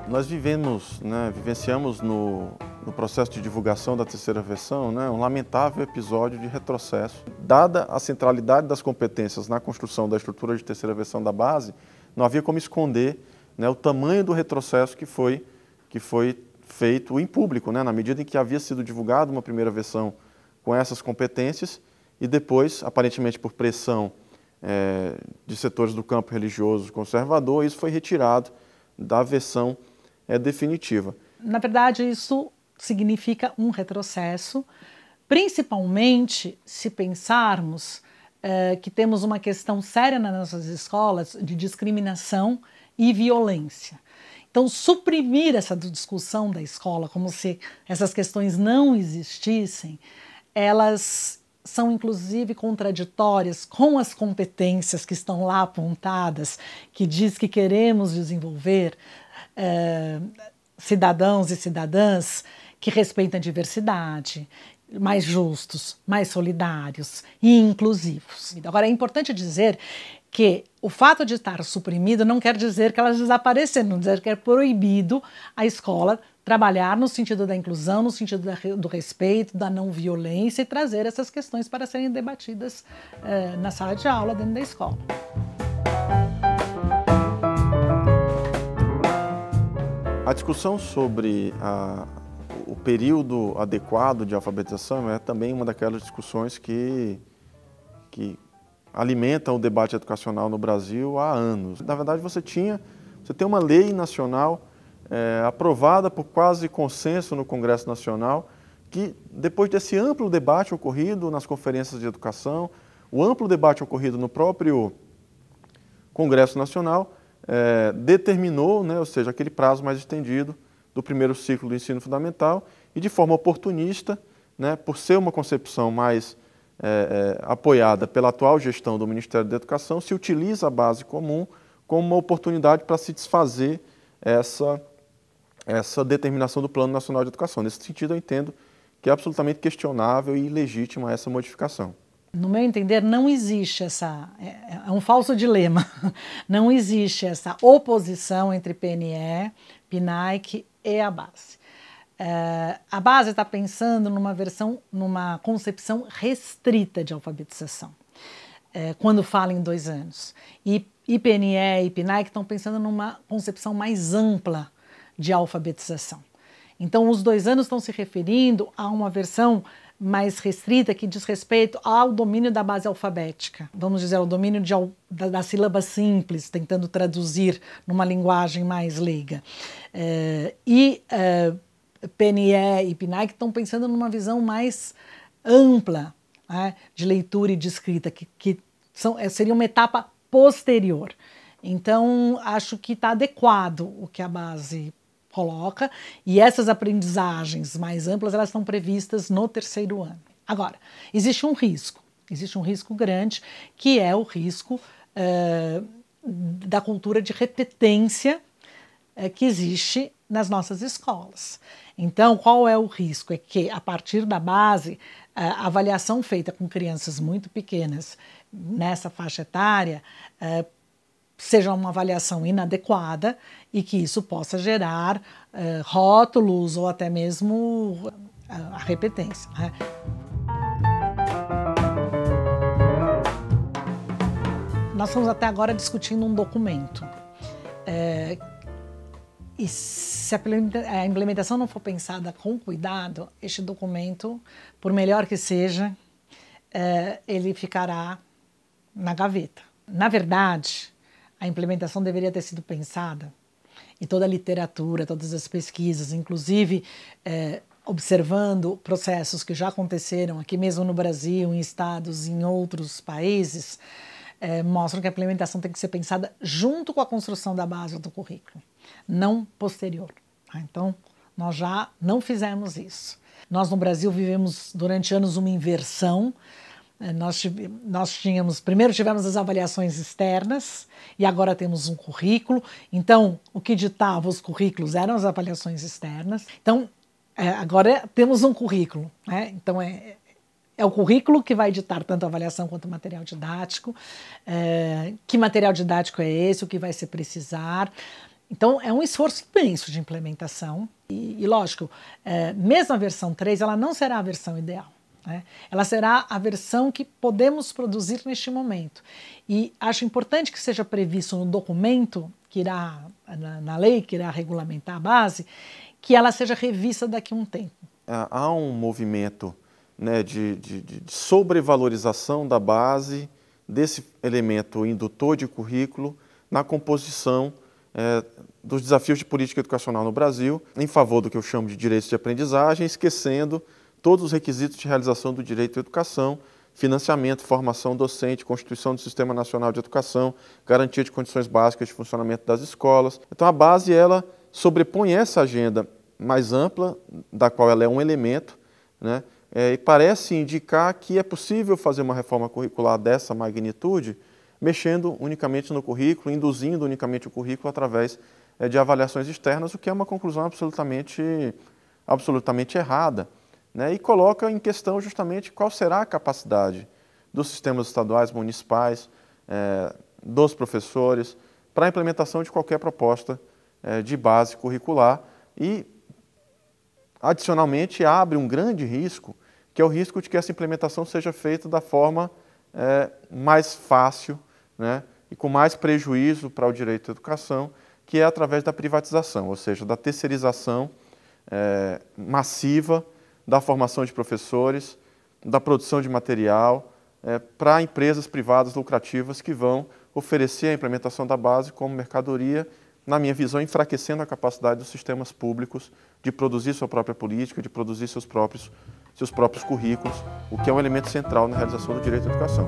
Nós vivenciamos no processo de divulgação da terceira versão, um lamentável episódio de retrocesso. Dada a centralidade das competências na construção da estrutura de terceira versão da base, não havia como esconder o tamanho do retrocesso que foi feito em público, na medida em que havia sido divulgada uma primeira versão com essas competências e depois, aparentemente por pressão de setores do campo religioso conservador, isso foi retirado da versão definitiva. Na verdade, isso significa um retrocesso, principalmente se pensarmos que temos uma questão séria nas nossas escolas de discriminação e violência. Então, suprimir essa discussão da escola como se essas questões não existissem, elas são inclusive contraditórias com as competências que estão lá apontadas, que diz que queremos desenvolver cidadãos e cidadãs que respeitam a diversidade, mais justos, mais solidários e inclusivos. Agora, é importante dizer que o fato de estar suprimido não quer dizer que elas desapareceram, não quer dizer que é proibido a escola trabalhar no sentido da inclusão, no sentido do respeito, da não violência e trazer essas questões para serem debatidas na sala de aula dentro da escola. A discussão sobre o período adequado de alfabetização é também uma daquelas discussões que alimentam o debate educacional no Brasil há anos. Na verdade, você tem uma lei nacional aprovada por quase consenso no Congresso Nacional, que depois desse amplo debate ocorrido nas conferências de educação, o amplo debate ocorrido no próprio Congresso Nacional, determinou, ou seja, aquele prazo mais estendido do primeiro ciclo do ensino fundamental e de forma oportunista, por ser uma concepção mais apoiada pela atual gestão do Ministério da Educação, se utiliza a base comum como uma oportunidade para se desfazer essa determinação do Plano Nacional de Educação. Nesse sentido, eu entendo que é absolutamente questionável e ilegítima essa modificação. No meu entender, não existe é um falso dilema, não existe essa oposição entre PNE, PNAE e a base. A base está pensando numa concepção restrita de alfabetização, quando fala em 2 anos. E PNE e PNAE estão pensando numa concepção mais ampla de alfabetização. Então, os 2 anos estão se referindo a uma versão mais restrita que diz respeito ao domínio da base alfabética, vamos dizer, ao domínio da sílaba simples, tentando traduzir numa linguagem mais leiga. PNE e PNAE estão pensando numa visão mais ampla, de leitura e de escrita, que seria uma etapa posterior. Então, acho que está adequado o que a base coloca, e essas aprendizagens mais amplas, elas estão previstas no 3º ano. Agora, existe um risco grande, que é o risco da cultura de repetência que existe nas nossas escolas. Então, qual é o risco? É que, a partir da base, a avaliação feita com crianças muito pequenas nessa faixa etária seja uma avaliação inadequada e que isso possa gerar rótulos ou até mesmo a repetência. Nós estamos até agora discutindo um documento. E se a implementação não for pensada com cuidado, este documento, por melhor que seja, ele ficará na gaveta. Na verdade, a implementação deveria ter sido pensada, e toda a literatura, todas as pesquisas, inclusive observando processos que já aconteceram aqui mesmo no Brasil, em estados, em outros países, mostram que a implementação tem que ser pensada junto com a construção da base do currículo, não posterior. Então, nós já não fizemos isso. Nós no Brasil vivemos durante anos uma inversão. Primeiro tivemos as avaliações externas e agora temos um currículo. Então, o que ditava os currículos eram as avaliações externas. Então, agora temos um currículo, Então, é o currículo que vai ditar tanto a avaliação quanto o material didático. Que material didático é esse, o que vai se precisar. Então, é um esforço imenso de implementação e lógico, mesmo a versão 3, ela não será a versão ideal, né? Ela será a versão que podemos produzir neste momento. E acho importante que seja previsto no documento, que irá, na lei que irá regulamentar a base, que ela seja revista daqui a um tempo. Há um movimento, né, de sobrevalorização da base, desse elemento indutor de currículo, na composição dos desafios de política educacional no Brasil, em favor do que eu chamo de direitos de aprendizagem, esquecendo todos os requisitos de realização do direito à educação, financiamento, formação docente, constituição do Sistema Nacional de Educação, garantia de condições básicas de funcionamento das escolas. Então a base, ela sobrepõe essa agenda mais ampla, da qual ela é um elemento, né, e parece indicar que é possível fazer uma reforma curricular dessa magnitude, mexendo unicamente no currículo, induzindo unicamente o currículo através de avaliações externas, o que é uma conclusão absolutamente errada, né? E coloca em questão justamente qual será a capacidade dos sistemas estaduais, municipais, dos professores, para a implementação de qualquer proposta de base curricular e, adicionalmente, abre um grande risco, que é o risco de que essa implementação seja feita da forma mais fácil, né, e com mais prejuízo para o direito à educação, que é através da privatização, ou seja, da terceirização massiva da formação de professores, da produção de material, para empresas privadas lucrativas que vão oferecer a implementação da base como mercadoria, na minha visão, enfraquecendo a capacidade dos sistemas públicos de produzir sua própria política, de produzir seus próprios currículos, o que é um elemento central na realização do direito à educação.